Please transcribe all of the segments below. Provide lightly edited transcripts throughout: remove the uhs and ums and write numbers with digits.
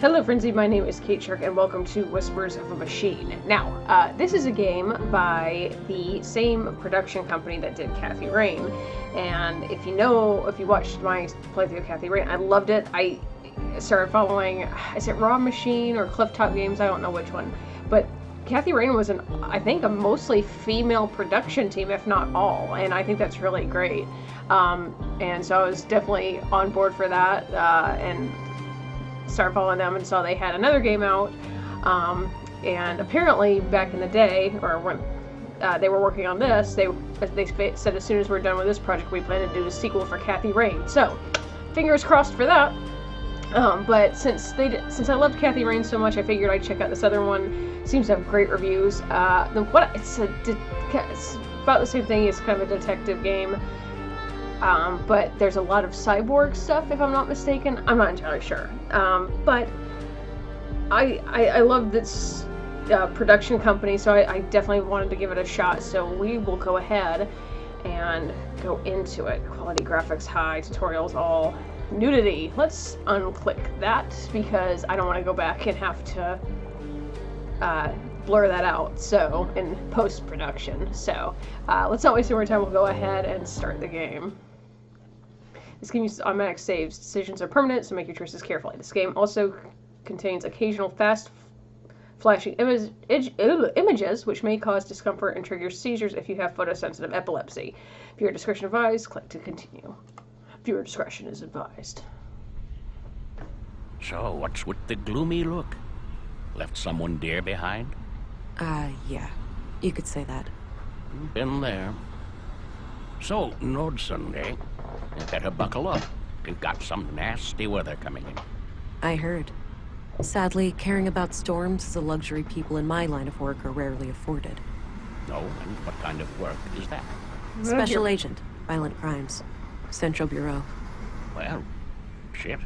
Hello Frenzy, my name is Kate Shark and welcome to Whispers of a Machine. Now, this is a game by the same production company that did Kathy Rain, and if you watched my playthrough of Kathy Rain, I loved it. I started following, is it Raw Machine or Clifftop Games? I don't know which one, but Kathy Rain was I think a mostly female production team, if not all, and I think that's really great. And so I was definitely on board for that, and started following them and saw they had another game out. And apparently back in the day, or when they were working on this, they said as soon as we're done with this project, we plan to do a sequel for Kathy Rain. So, fingers crossed for that. But since I loved Kathy Rain so much, I figured I'd check out this other one. Seems to have great reviews. It's about the same thing. It's kind of a detective game. But there's a lot of cyborg stuff, if I'm not mistaken. I'm not entirely sure. But I love this production company, so I definitely wanted to give it a shot. So we will go ahead and go into it. Quality graphics high, tutorials all, nudity. Let's unclick that because I don't want to go back and have to blur that out. So in post-production. So let's not waste any more time. We'll go ahead and start the game. This game uses automatic saves. Decisions are permanent, so make your choices carefully. This game also contains occasional fast flashing images, which may cause discomfort and trigger seizures if you have photosensitive epilepsy. Viewer discretion advised. Click to continue. Viewer discretion is advised. So, what's with the gloomy look? Left someone dear behind? Yeah. You could say that. Been there. So, Nordson, eh? You better buckle up. We've got some nasty weather coming in. I heard. Sadly, caring about storms is a luxury people in my line of work are rarely afforded. Oh, and what kind of work is that? Special Agent, Violent Crimes, Central Bureau. Well, shit.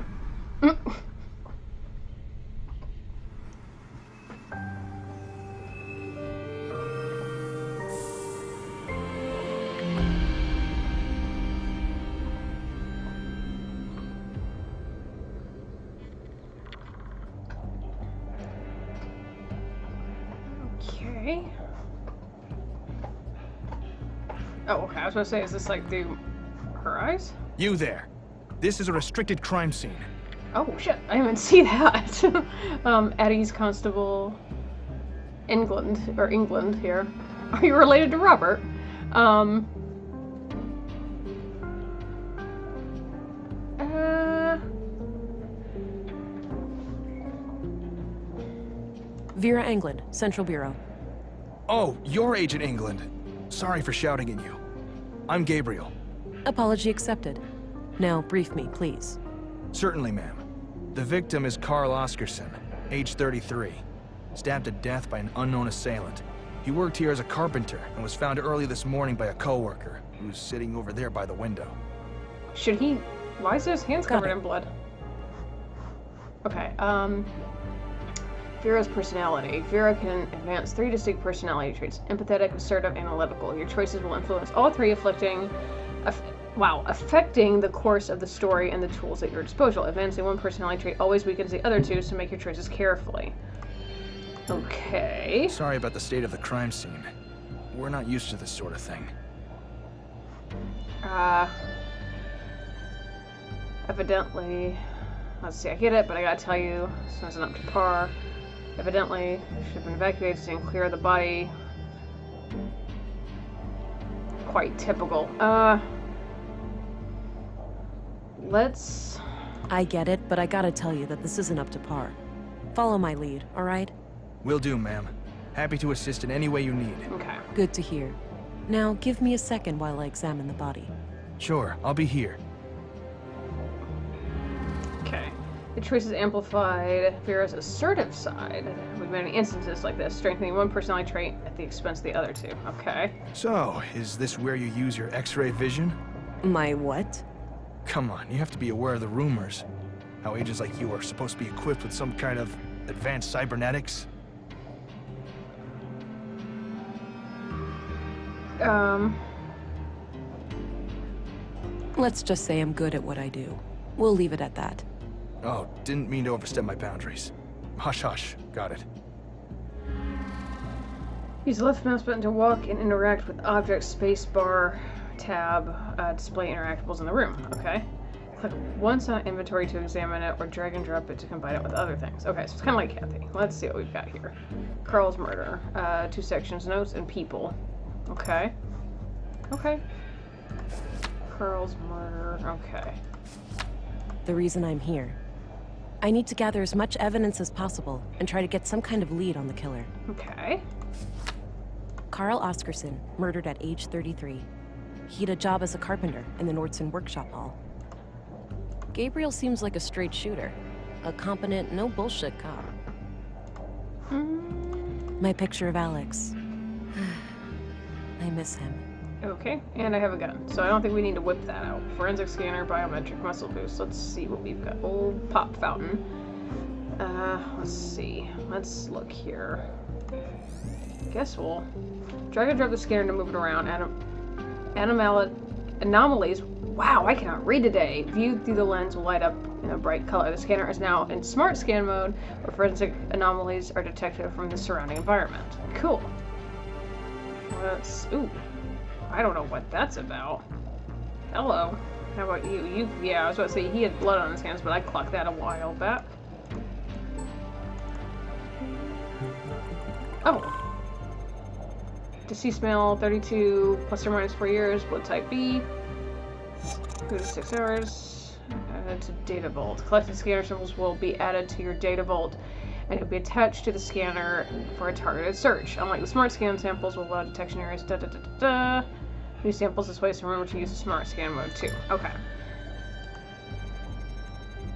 Okay. Oh, okay. I was going to say, is this like through her eyes? You there. This is a restricted crime scene. Oh, shit. I didn't even see that. Eddie's Constable England here. Are you related to Robert? Vera England, Central Bureau. Oh, you're Agent England. Sorry for shouting at you. I'm Gabriel. Apology accepted. Now, brief me, please. Certainly, ma'am. The victim is Carl Oscarson, age 33. Stabbed to death by an unknown assailant. He worked here as a carpenter and was found early this morning by a coworker who's sitting over there by the window. Should he... Why is his hands covered in blood? Okay, Vera's personality. Vera can advance 3 distinct personality traits: empathetic, assertive, analytical. Your choices will influence all 3, affecting the course of the story and the tools at your disposal. Advancing 1 personality trait always weakens the other 2, so make your choices carefully. Okay. Sorry about the state of the crime scene. We're not used to this sort of thing. Evidently... Let's see, I get it, but I gotta tell you, this isn't up to par. Evidently, should have been evacuated and clear the body. Quite typical. Let's... I get it, but I gotta tell you that this isn't up to par. Follow my lead, alright? Will do, ma'am. Happy to assist in any way you need. Okay. Good to hear. Now, give me a second while I examine the body. Sure, I'll be here. Okay. The choice is amplified Vera's assertive side. We've many instances like this, strengthening 1 personality trait at the expense of the other 2. Okay. So, is this where you use your X-ray vision? My what? Come on, you have to be aware of the rumors. How agents like you are supposed to be equipped with some kind of advanced cybernetics. Let's just say I'm good at what I do. We'll leave it at that. Oh, didn't mean to overstep my boundaries. Hush, hush. Got it. Use the left mouse button to walk and interact with objects. Spacebar, tab, display interactables in the room. Okay. Click once on inventory to examine it, or drag and drop it to combine it with other things. Okay, so it's kind of like Kathy. Let's see what we've got here. Carl's murder. 2 sections, notes and people. Okay. Okay. Carl's murder. Okay. The reason I'm here. I need to gather as much evidence as possible and try to get some kind of lead on the killer. Okay. Carl Oscarson, murdered at age 33. He had a job as a carpenter in the Nordson workshop hall. Gabriel seems like a straight shooter. A competent, no bullshit cop. My picture of Alex. I miss him. Okay, and I have a gun, so I don't think we need to whip that out. Forensic scanner, biometric muscle boost. Let's see what we've got. Old pop fountain. Let's see. Let's look here. Guess we'll drag and drop the scanner to move it around. Anomalies. Wow, I cannot read today. Viewed through the lens will light up in a bright color. The scanner is now in smart scan mode, where forensic anomalies are detected from the surrounding environment. Cool. Let's. Ooh. I don't know what that's about. Hello. How about you? Yeah, I was about to say he had blood on his hands, but I clocked that a while back. Oh. Deceased male, 32, plus or minus 4 years, blood type B. 2 to 6 hours. Added to data vault. Collected scanner symbols will be added to your data vault, and it'll be attached to the scanner for a targeted search. Unlike the smart scan samples will allow detection areas. New samples this way, so remember to use the smart scan mode too. Okay.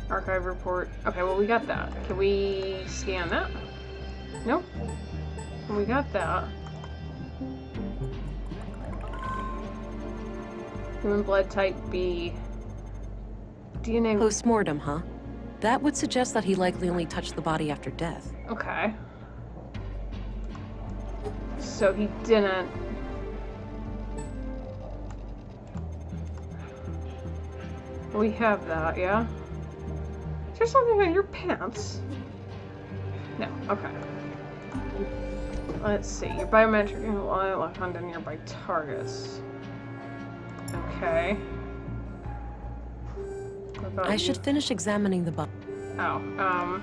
Archive report. Okay, well we got that. Can we scan that? Nope. Well, we got that. Human blood type B. DNA. Post-mortem, huh? That would suggest that he likely only touched the body after death. Okay. So he didn't. We have that, yeah? Is there something on your pants? No, okay. Let's see. Your biometric will lock onto nearby targets. Okay. What about I you? should finish examining the body. Oh,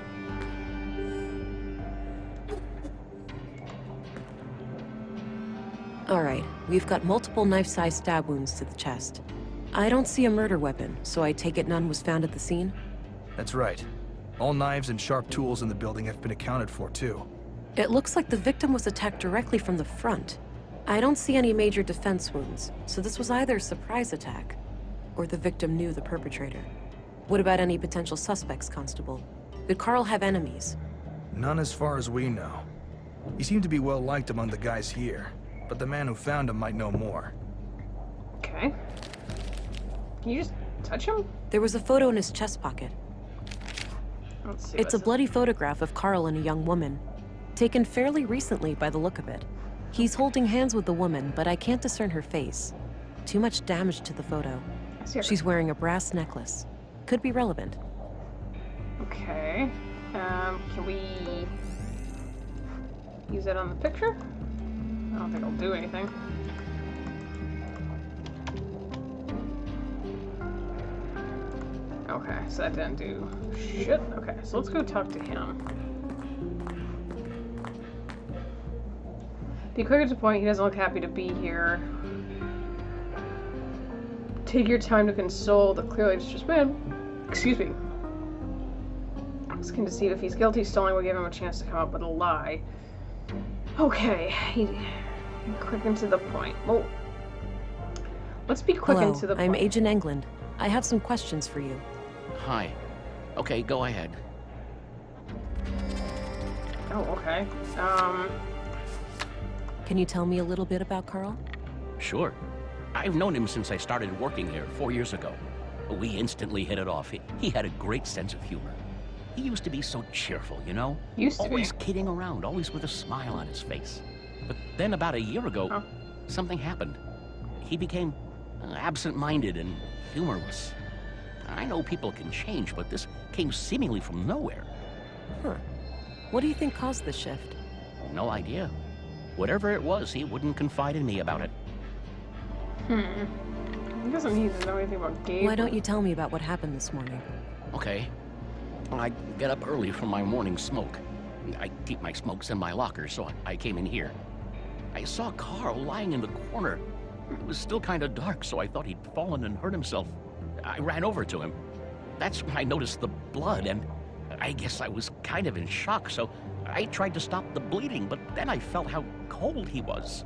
Alright, we've got multiple knife-sized stab wounds to the chest. I don't see a murder weapon, so I take it none was found at the scene? That's right. All knives and sharp tools in the building have been accounted for, too. It looks like the victim was attacked directly from the front. I don't see any major defense wounds, so this was either a surprise attack, or the victim knew the perpetrator. What about any potential suspects, Constable? Did Carl have enemies? None as far as we know. He seemed to be well liked among the guys here, but the man who found him might know more. okay. Can you just touch him? There was a photo in his chest pocket. Let's see. It's a what's bloody photograph of Carl and a young woman, taken fairly recently by the look of it. He's holding hands with the woman, but I can't discern her face. Too much damage to the photo. I see her. She's wearing a brass necklace. Could be relevant. Okay. Can we use that on the picture? I don't think it'll do anything. Okay, so that didn't do shit. Okay, so let's go talk to him. Be quicker to the point, he doesn't look happy to be here. Take your time to console the clearly distressed man. Excuse me. Asking to see if he's guilty, Stalling will give him a chance to come up with a lie. Okay, quick and to the point. Well, let's be quick Hello, and to the point. I'm Agent England. I have some questions for you. Hi. Okay, go ahead. Oh, okay. Can you tell me a little bit about Carl? Sure. I've known him since I started working here 4 years ago. We instantly hit it off. He had a great sense of humor. He used to be so cheerful, you know? Used to be. Always kidding around, always with a smile on his face. But then about a year ago, something happened. He became absent-minded and humorless. I know people can change, but this came seemingly from nowhere. Huh. What do you think caused the shift? No idea. Whatever it was, he wouldn't confide in me about it. He doesn't need to know anything about Gabe. Why don't you tell me about what happened this morning? Okay. I get up early for my morning smoke. I keep my smokes in my locker, so I came in here. I saw Carl lying in the corner. It was still kind of dark, so I thought he'd fallen and hurt himself. I ran over to him. That's when I noticed the blood, and I guess I was kind of in shock, so I tried to stop the bleeding, but then I felt how cold he was.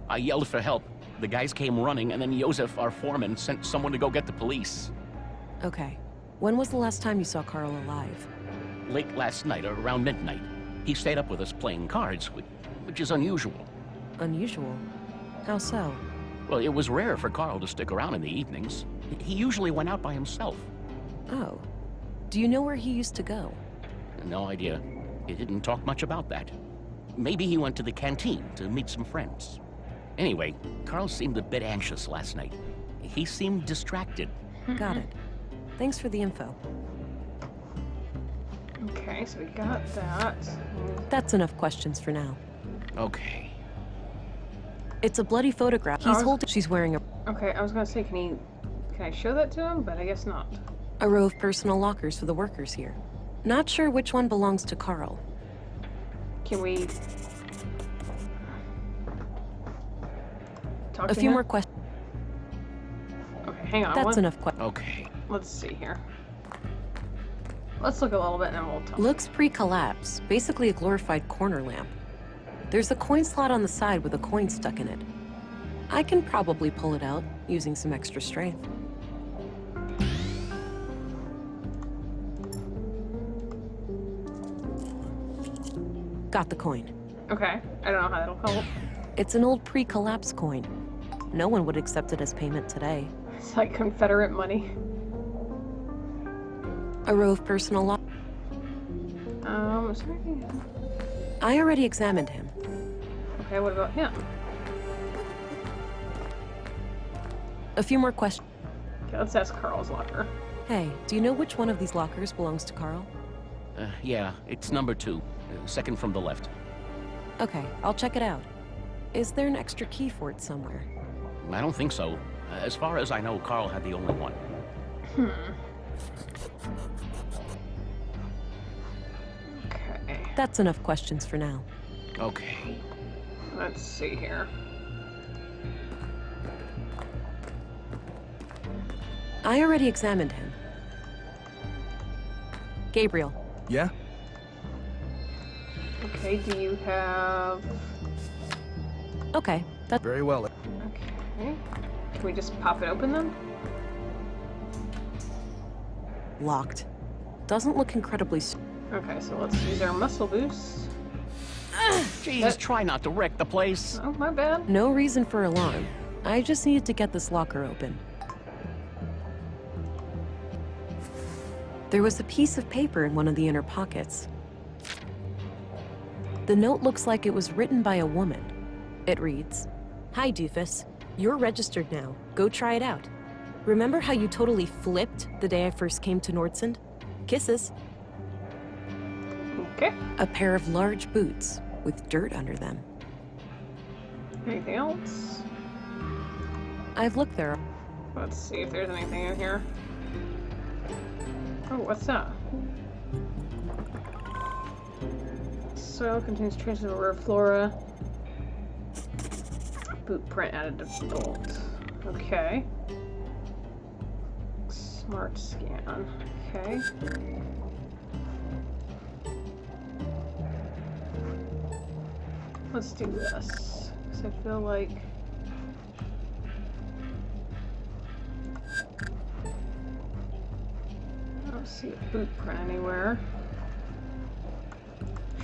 I yelled for help. The guys came running, and then Josef, our foreman, sent someone to go get the police. Okay. When was the last time you saw Carl alive? Late last night, around midnight. He stayed up with us playing cards, which is unusual. Unusual? How so? Well, it was rare for Carl to stick around in the evenings. He usually went out by himself. Oh. Do you know where he used to go? No idea. He didn't talk much about that. Maybe he went to the canteen to meet some friends. Anyway, Carl seemed a bit anxious last night. He seemed distracted. Got it. Thanks for the info. Okay, so we got that. That's enough questions for now. Okay. It's a bloody photograph. He's holding... She's wearing Okay, I was gonna say, can I show that to him? But I guess not. a row of personal lockers for the workers here. Not sure which one belongs to Carl. Can we talk A to few him? more questions. Okay, hang on. That's enough questions. Okay. Let's see here. Let's look a little bit and then we'll talk. Looks pre-collapse, basically a glorified corner lamp. There's a coin slot on the side with a coin stuck in it. I can probably pull it out using some extra strength. Got the coin. Okay, I don't know how that'll help. It's an old pre-collapse coin. No one would accept it as payment today. It's like Confederate money. A row of personal lockers. Is there anything? I already examined him. Okay, what about him? A few more questions. Okay, let's ask Carl's locker. Hey, do you know which one of these lockers belongs to Carl? Yeah, it's number 2. Second from the left. Okay, I'll check it out. Is there an extra key for it somewhere? I don't think so. As far as I know, Carl had the only one. Okay, That's enough questions for now. Okay. let's see here. I already examined him. Gabriel. Yeah? Okay, do you have... Okay, that's Very well. Okay. Can we just pop it open then? locked. Doesn't look incredibly... Okay, so let's use our muscle boost. Jeez, try not to wreck the place. Oh, my bad. No reason for alarm. I just needed to get this locker open. There was a piece of paper in one of the inner pockets. The note looks like it was written by a woman. It reads, "Hi, Doofus. You're registered now. Go try it out. Remember how you totally flipped the day I first came to Nordsund? Kisses." Okay. A pair of large boots with dirt under them. Anything else? I've looked there. Let's see if there's anything in here. Oh, what's that? Soil contains traces of rare flora. Boot print added to bolt. Okay. Smart scan. Okay. Let's do this. Because I feel like... I don't see a boot print anywhere.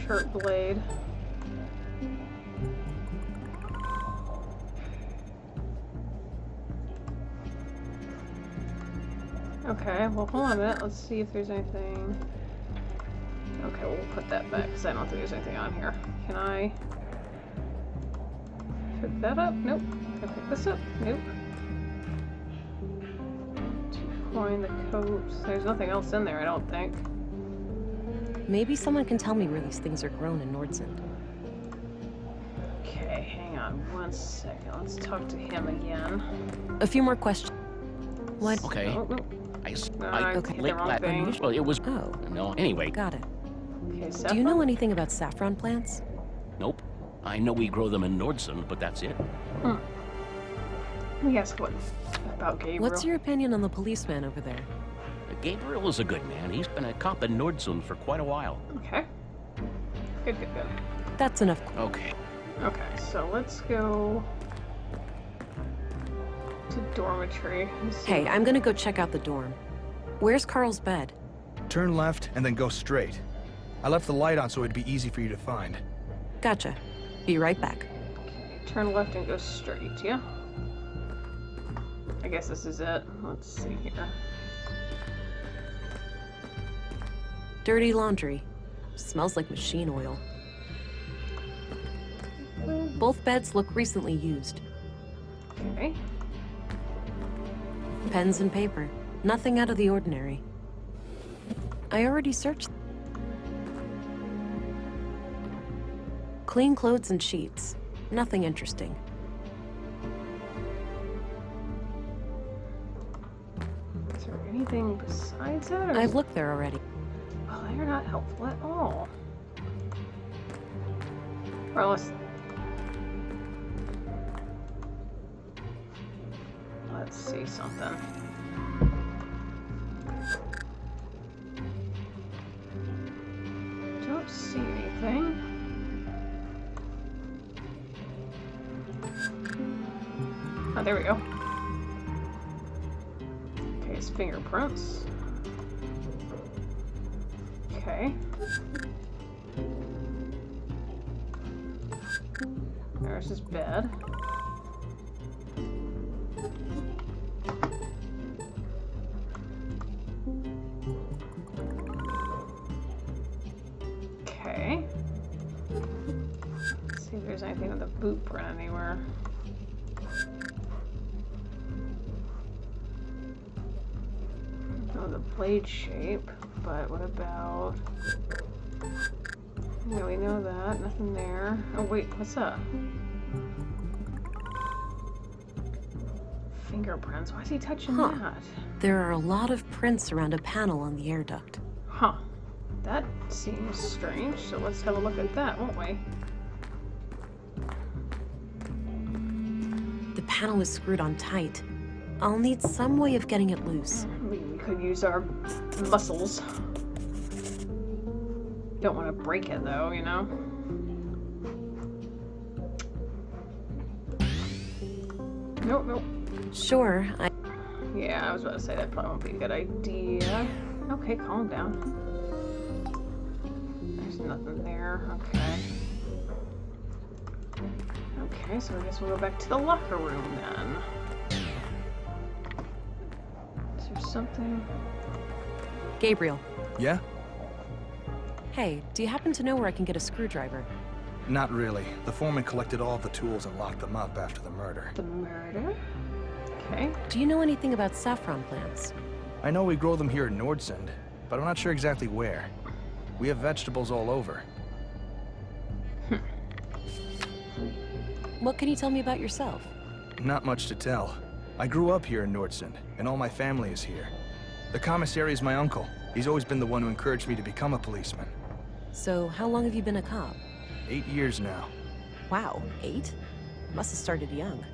Shirt blade. Okay, well hold on a minute. Let's see if there's anything. Okay, we'll put that back because I don't think there's anything on here. Can I pick that up? Nope. Can I pick this up? Nope. 2 Coin, the coat. There's nothing else in there, I don't think. Maybe someone can tell me where these things are grown in Nordsund. Okay, hang on 1 second. Let's talk to him again. A few more questions. What? Okay. Oh, no. I okay, late the wrong last thing. well, it was Oh, no. Anyway, got it. Okay, Do you know anything about saffron plants? nope. I know we grow them in Nordsund, but that's it. Yes, what about Gabriel? What's your opinion on the policeman over there? Gabriel is a good man. He's been a cop in Nordsund for quite a while. Okay. Good. That's enough. Okay. Okay, so let's go to dormitory. and see- Hey, I'm gonna go check out the dorm. Where's Carl's bed? Turn left and then go straight. I left the light on so it'd be easy for you to find. Gotcha. Be right back. Okay, turn left and go straight, yeah? I guess this is it. Let's see here. Dirty laundry. Smells like machine oil. Both beds look recently used. Okay. Pens and paper. Nothing out of the ordinary. I already searched. Clean clothes and sheets. Nothing interesting. Is there anything besides that? Or I've looked there already. well, they're not helpful at all. Or let's see something. Don't see anything. Oh, there we go. Okay, his fingerprints. Okay. There's his bed. Okay. Let's see if there's anything with a boot print anywhere. Oh, the blade shape, but what about... No, we know that. Nothing there. Oh, wait, what's that? Fingerprints. Why is he touching that? There are a lot of prints around a panel on the air duct. Huh. That seems strange, so let's have a look at that, won't we? The panel is screwed on tight. I'll need some way of getting it loose. We could use our muscles. Don't want to break it, though, you know? Nope. Sure, Yeah, I was about to say that probably won't be a good idea. Okay, calm down. There's nothing there. Okay. Okay, so I guess we'll go back to the locker room then. Is there something? Gabriel. Yeah? Hey, do you happen to know where I can get a screwdriver? Not really. The foreman collected all of the tools and locked them up after the murder. The murder? Okay. Do you know anything about saffron plants? I know we grow them here in Nordsund, but I'm not sure exactly where. We have vegetables all over. What can you tell me about yourself? Not much to tell. I grew up here in Nordsund, and all my family is here. The commissary is my uncle. He's always been the one who encouraged me to become a policeman. So, how long have you been a cop? 8 years now. Wow, 8? Must have started young.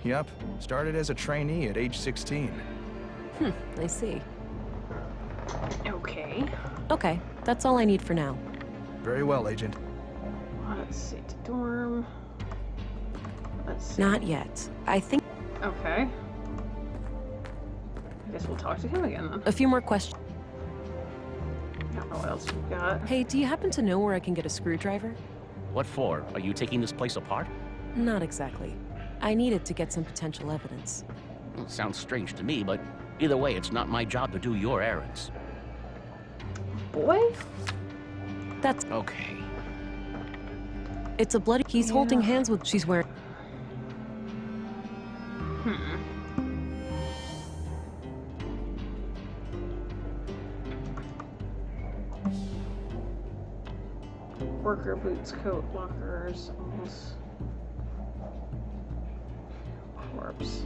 Yup, started as a trainee at age 16. I see. Okay. Okay, that's all I need for now. Very well, Agent. Let's see. To dorm. Let's see. Not yet. I think Okay. I guess we'll talk to him again then. a few more questions. I don't know what else we've got. Hey, do you happen to know where I can get a screwdriver? What for? Are you taking this place apart? Not exactly. I need it to get some potential evidence. Well, it sounds strange to me, but either way, it's not my job to do your errands. Boy? That's... Okay. It's a bloody... He's holding hands with... She's wearing... Worker boots, coat, lockers, almost corpse.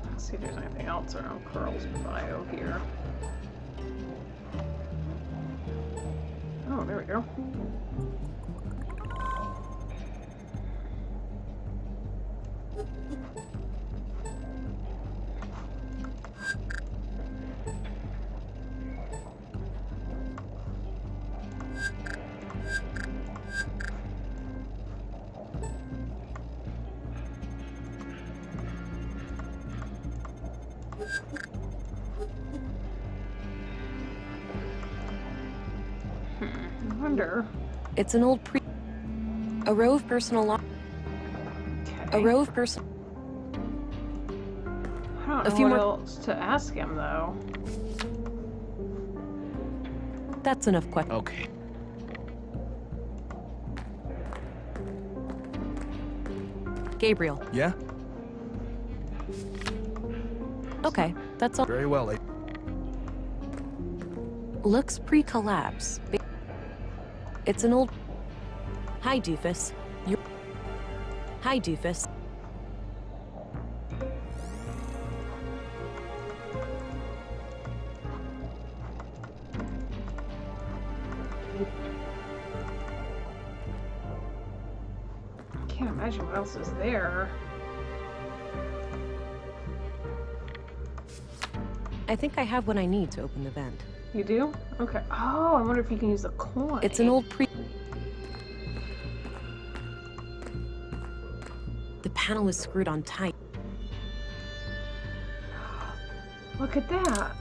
Let's see if there's anything else around Carl's bio here. Oh, there we go. I wonder. It's an old a row of personal Okay. a row of personal. I don't know A few what more- else to ask him though. That's enough questions. Okay. Gabriel. Yeah? Okay, that's all. Very well, Looks pre-collapse. It's an old. Hi, doofus. You. Hi, doofus. I can't imagine what else is there. I think I have what I need to open the vent. You do? Okay. Oh, I wonder if you can use the coin. It's an old The panel is screwed on tight. Look at that.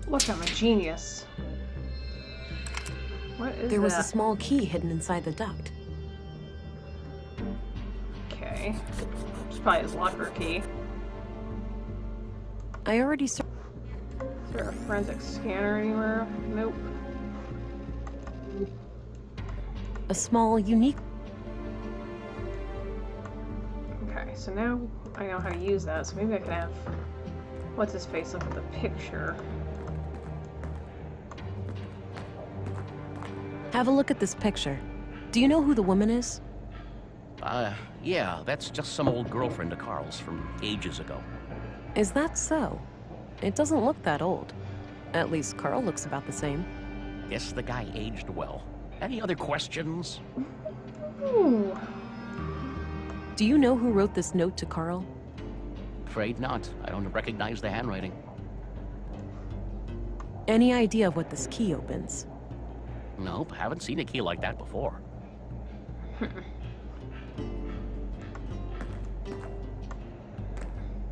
Look, I'm a genius. What is There was that? a small key hidden inside the duct. Okay. It's probably his locker key. I already Is there a forensic scanner anywhere? Nope. a small, unique. Okay, so now I know how to use that, so maybe I can have what's his face look at the picture. Have a look at this picture. Do you know who the woman is? Yeah, that's just some old girlfriend of Carl's from ages ago. Is that so? It doesn't look that old. At least Carl looks about the same. Guess the guy aged well. Any other questions? Ooh. Do you know who wrote this note to Carl? Afraid not. I don't recognize the handwriting. Any idea of what this key opens? Nope, haven't seen a key like that before.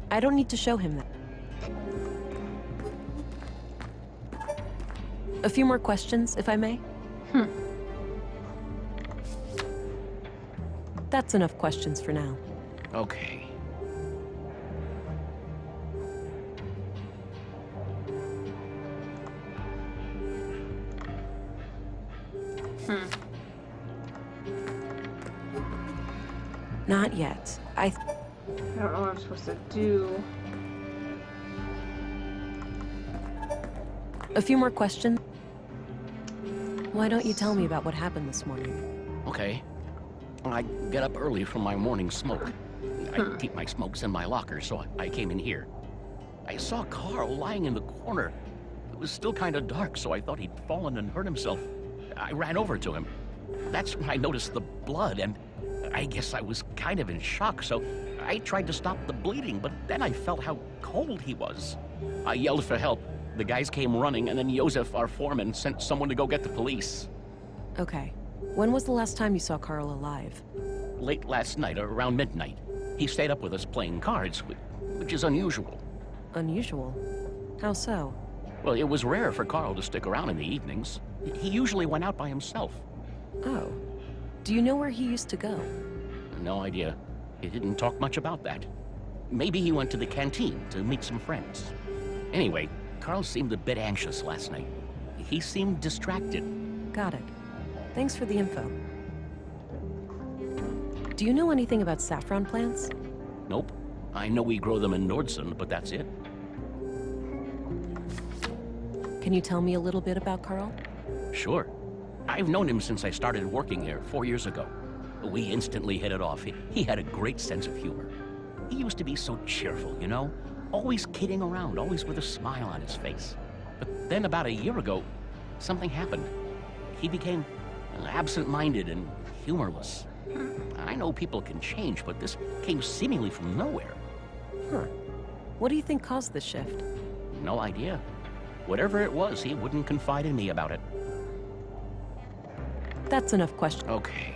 I don't need to show him that. A few more questions, if I may? That's enough questions for now. Okay. Not yet. I don't know what I'm supposed to do. A few more questions? Why don't you tell me about what happened this morning? Okay. I get up early from my morning smoke. I keep my smokes in my locker, so I came in here. I saw Carl lying in the corner. It was still kind of dark, so I thought he'd fallen and hurt himself. I ran over to him. That's when I noticed the blood, and I guess I was kind of in shock, so I tried to stop the bleeding, but then I felt how cold he was. I yelled for help. The guys came running, and then Josef, our foreman, sent someone to go get the police. Okay. When was the last time you saw Carl alive? Late last night, around midnight. He stayed up with us playing cards, which is unusual. Unusual. How so? Well, it was rare for Carl to stick around in the evenings. He usually went out by himself. Oh. Do you know where he used to go? No idea. He didn't talk much about that. Maybe he went to the canteen to meet some friends. Anyway, Carl seemed a bit anxious last night. He seemed distracted. Got it. Thanks for the info. Do you know anything about saffron plants? Nope. I know we grow them in Nordson, but that's it. Can you tell me a little bit about Carl? Sure. I've known him since I started working here 4 years ago. We instantly hit it off. He had a great sense of humor. He used to be so cheerful, you know? Always kidding around, always with a smile on his face. But then about a year ago, something happened. He became absent-minded and humorless. I know people can change, but this came seemingly from nowhere. Huh. What do you think caused this shift? No idea. Whatever it was, he wouldn't confide in me about it. That's enough question. Okay.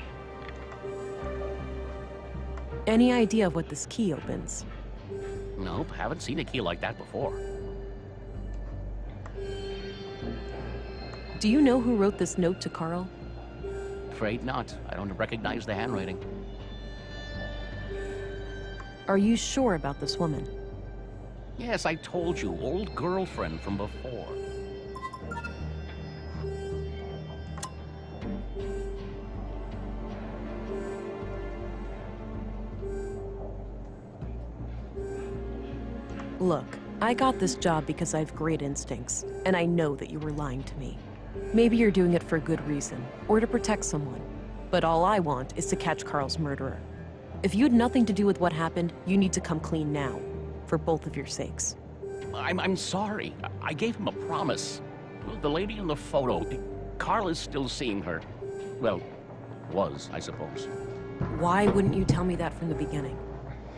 Any idea of what this key opens? Nope, haven't seen a key like that before. Do you know who wrote this note to Carl? Afraid not. I don't recognize the handwriting. Are you sure about this woman? Yes, I told you, old girlfriend from before. Look, I got this job because I have great instincts, and I know that you were lying to me. Maybe you're doing it for a good reason, or to protect someone. But all I want is to catch Carl's murderer. If you had nothing to do with what happened, you need to come clean now, for both of your sakes. I'm sorry. I gave him a promise. The lady in the photo, Carl is still seeing her. Well, was, I suppose. Why wouldn't you tell me that from the beginning?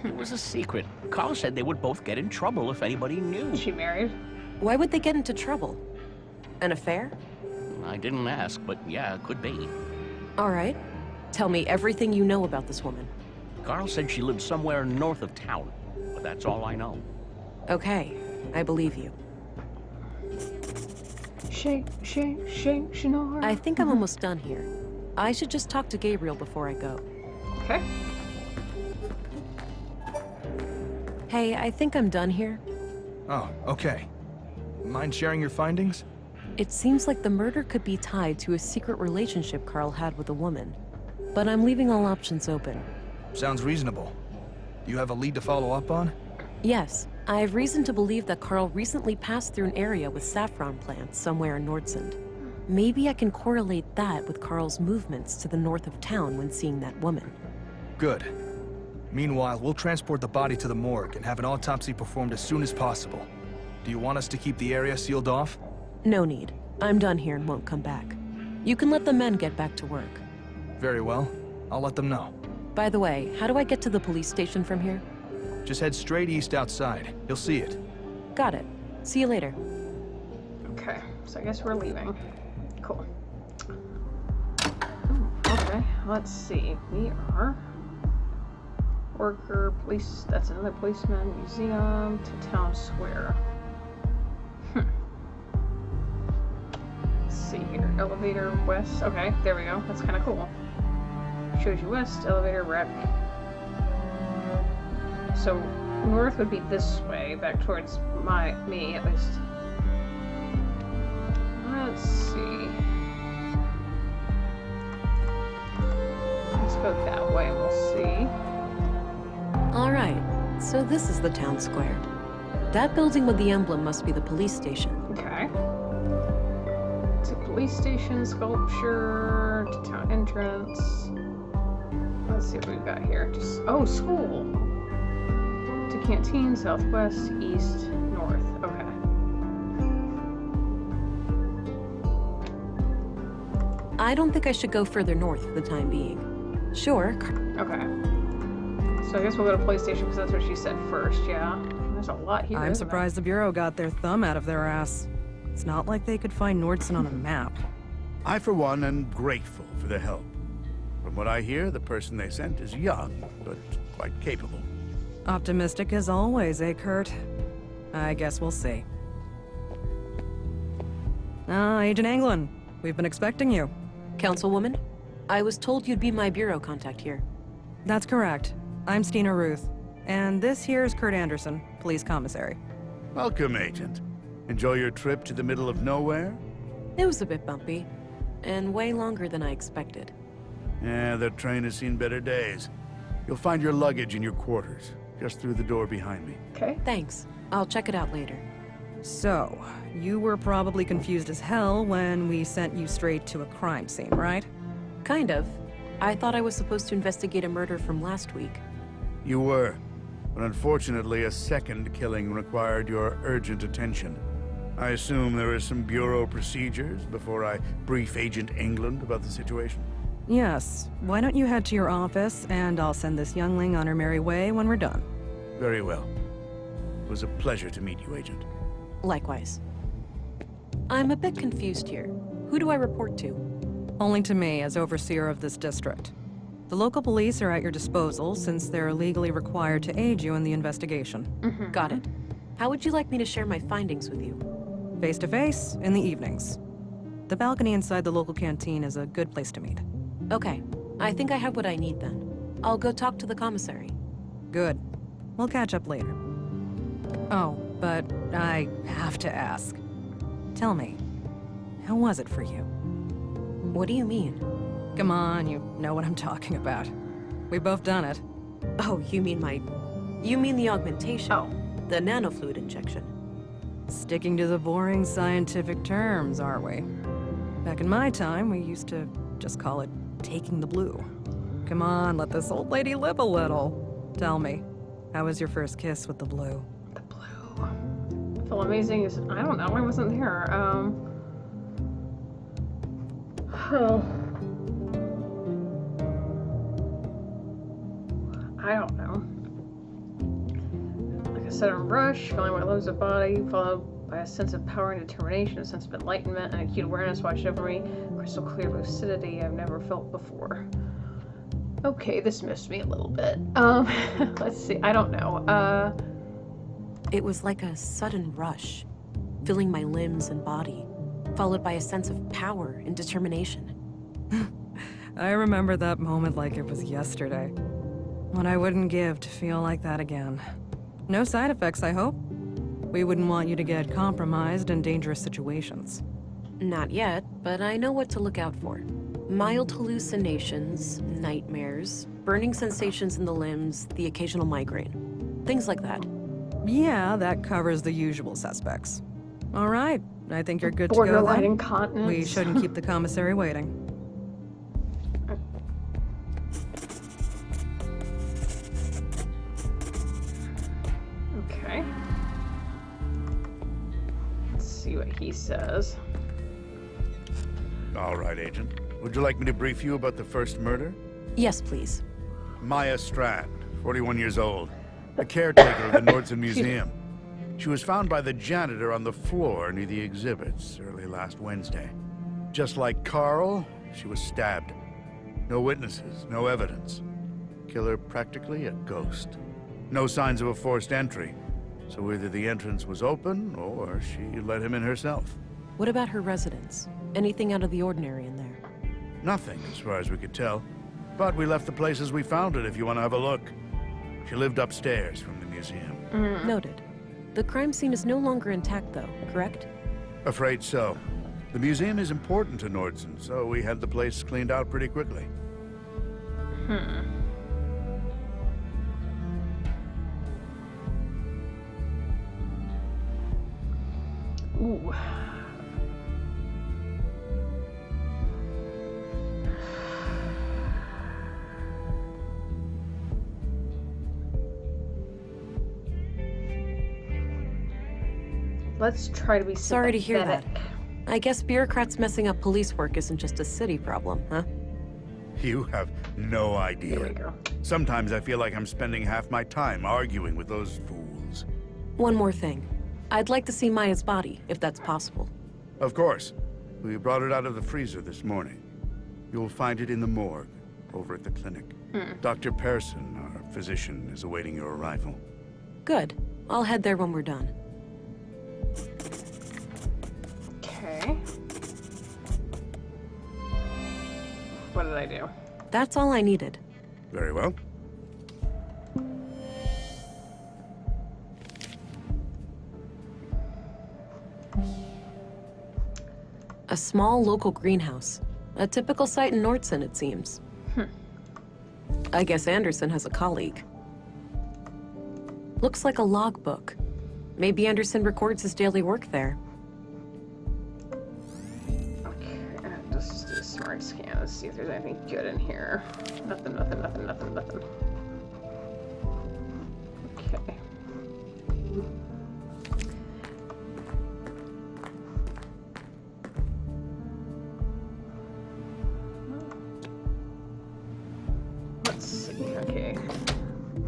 It was a secret. Carl said they would both get in trouble if anybody knew. Is she married? Why would they get into trouble? An affair? I didn't ask, but yeah, it could be. All right. Tell me everything you know about this woman. Carl said she lived somewhere north of town, but that's all I know. Okay, I believe you. Shake, shake, shake, Shannara. I think I'm almost done here. I should just talk to Gabriel before I go. Okay. Hey, I think I'm done here. Oh, okay. Mind sharing your findings? It seems like the murder could be tied to a secret relationship Carl had with a woman. But I'm leaving all options open. Sounds reasonable. Do you have a lead to follow up on? Yes, I have reason to believe that Carl recently passed through an area with saffron plants somewhere in Nordsund. Maybe I can correlate that with Carl's movements to the north of town when seeing that woman. Good. Meanwhile, we'll transport the body to the morgue and have an autopsy performed as soon as possible. Do you want us to keep the area sealed off? No need. I'm done here and won't come back. You can let the men get back to work. Very well. I'll let them know. By the way, how do I get to the police station from here? Just head straight east outside. You'll see it. Got it. See you later. Okay, so I guess we're leaving. Cool. Ooh, okay, let's see. We are worker, police, that's another policeman, museum, to town square. Let's see here. Elevator west. Okay, there we go. That's kind of cool. Shows you west, elevator rec. So north would be this way, back towards me at least. Let's see. Let's go that way and we'll see. All right, so this is the town square. That building with the emblem must be the police station. Okay. It's a police station, sculpture, to town entrance. Let's see what we've got here. Just oh, school. To canteen, southwest, east, north. Okay. I don't think I should go further north for the time being. Sure. Okay. So I guess we'll go to police station because that's what she said first, yeah. There's a lot here. I'm surprised the Bureau got their thumb out of their ass. It's not like they could find Nordson on a map. I, for one, am grateful for their help. From what I hear, the person they sent is young, but quite capable. Optimistic as always, eh, Kurt? I guess we'll see. Agent Anglin, we've been expecting you. Councilwoman, I was told you'd be my bureau contact here. That's correct. I'm Stina Ruth, and this here is Kurt Anderson, police commissary. Welcome, Agent. Enjoy your trip to the middle of nowhere? It was a bit bumpy, and way longer than I expected. Yeah, that train has seen better days. You'll find your luggage in your quarters, just through the door behind me. Okay. Thanks. I'll check it out later. So, you were probably confused as hell when we sent you straight to a crime scene, right? Kind of. I thought I was supposed to investigate a murder from last week. You were, but unfortunately a second killing required your urgent attention. I assume there is some bureau procedures before I brief Agent England about the situation? Yes. Why don't you head to your office, and I'll send this youngling on her merry way when we're done. Very well. It was a pleasure to meet you, Agent. Likewise. I'm a bit confused here. Who do I report to? Only to me as overseer of this district. The local police are at your disposal since they're legally required to aid you in the investigation. Got it. How would you like me to share my findings with you? Face to face, in the evenings. The balcony inside the local canteen is a good place to meet. Okay. I think I have what I need then. I'll go talk to the commissary. Good. We'll catch up later. Oh, but I have to ask. Tell me, how was it for you? What do you mean? Come on, you know what I'm talking about. We've both done it. Oh, you mean the augmentation? Oh. The nanofluid injection. Sticking to the boring scientific terms, aren't we? Back in my time, we used to just call it taking the blue. Come on, let this old lady live a little. Tell me, how was your first kiss with the blue? The blue. Feel amazing. I don't know. I wasn't there. Oh. I don't know. Like a sudden rush, filling my limbs and body, followed by a sense of power and determination, a sense of enlightenment, and acute awareness washed over me. Crystal clear lucidity I've never felt before. Okay, this missed me a little bit. Let's see. I don't know. It was like a sudden rush, filling my limbs and body, followed by a sense of power and determination. I remember that moment like it was yesterday. What I wouldn't give to feel like that again. No side effects, I hope? We wouldn't want you to get compromised in dangerous situations. Not yet, but I know what to look out for. Mild hallucinations, nightmares, burning sensations in the limbs, the occasional migraine. Things like that. Yeah, that covers the usual suspects. All right, I think you're good to go Borderline then. incontinence. We shouldn't keep the commissary waiting. Okay. Let's see what he says. All right, Agent. Would you like me to brief you about the first murder? Yes, please. Maya Strand, 41 years old, the caretaker of the Nordson Museum. She was found by the janitor on the floor near the exhibits early last Wednesday. Just like Carl, she was stabbed. No witnesses, no evidence. Killer practically a ghost. No signs of a forced entry, so either the entrance was open or she let him in herself. What about her residence? Anything out of the ordinary in there? Nothing, as far as we could tell. But we left the place as we found it if you want to have a look. She lived upstairs from the museum. Noted. The crime scene is no longer intact, though, correct? Afraid so. The museum is important to Nordson, so we had the place cleaned out pretty quickly. Ooh. Let's try to be sympathetic. Sorry to hear that. I guess bureaucrats messing up police work isn't just a city problem, huh? You have no idea. There we go. Sometimes I feel like I'm spending half my time arguing with those fools. One more thing. I'd like to see Maya's body, if that's possible. Of course. We brought it out of the freezer this morning. You'll find it in the morgue, over at the clinic. Dr. Pearson, our physician, is awaiting your arrival. Good. I'll head there when we're done. Okay. What did I do? That's all I needed. Very well. A small local greenhouse. A typical site in Nordson, it seems. I guess Anderson has a colleague. Looks like a logbook. Maybe Anderson records his daily work there. Okay, let's just do a smart scan. Let's see if there's anything good in here. Nothing. Okay. Let's see. Okay.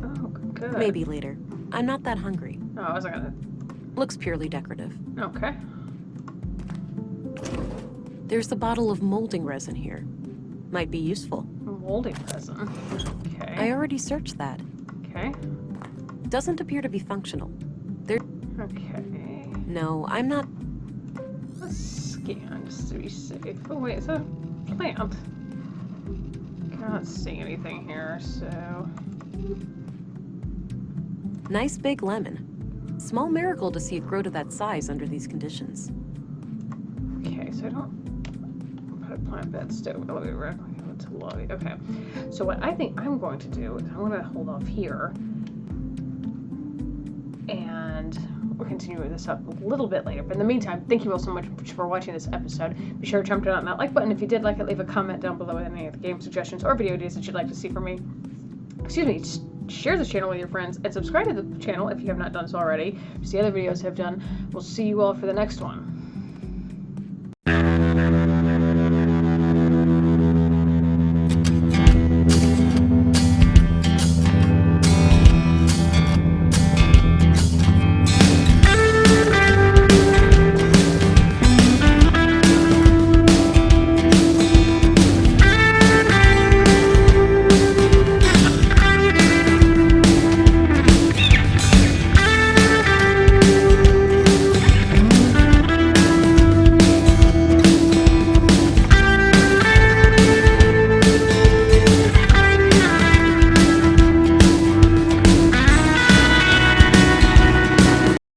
Oh, good. Maybe later. I'm not that hungry. Oh, I wasn't gonna. Looks purely decorative. Okay. There's a bottle of molding resin here. Might be useful. Molding resin. Okay. I already searched that. Okay. Doesn't appear to be functional. Okay. No, I'm not... Let's scan just to be safe. Oh wait, it's a plant. I'm not seeing anything here, so... Nice big lemon. Small miracle to see it grow to that size under these conditions. Okay, so I don't put a plant bed, stove, elevator, rack, to lobby. Okay, so what I think I'm going to do is I'm going to hold off here, and we'll continue this up a little bit later. But in the meantime, thank you all so much for watching this episode. Be sure to jump down on that like button if you did like it. Leave a comment down below with any of the game suggestions or video ideas that you'd like to see from me. Excuse me. Share this channel with your friends and subscribe to the channel if you have not done so already to see other videos I've done. We'll see you all for the next one.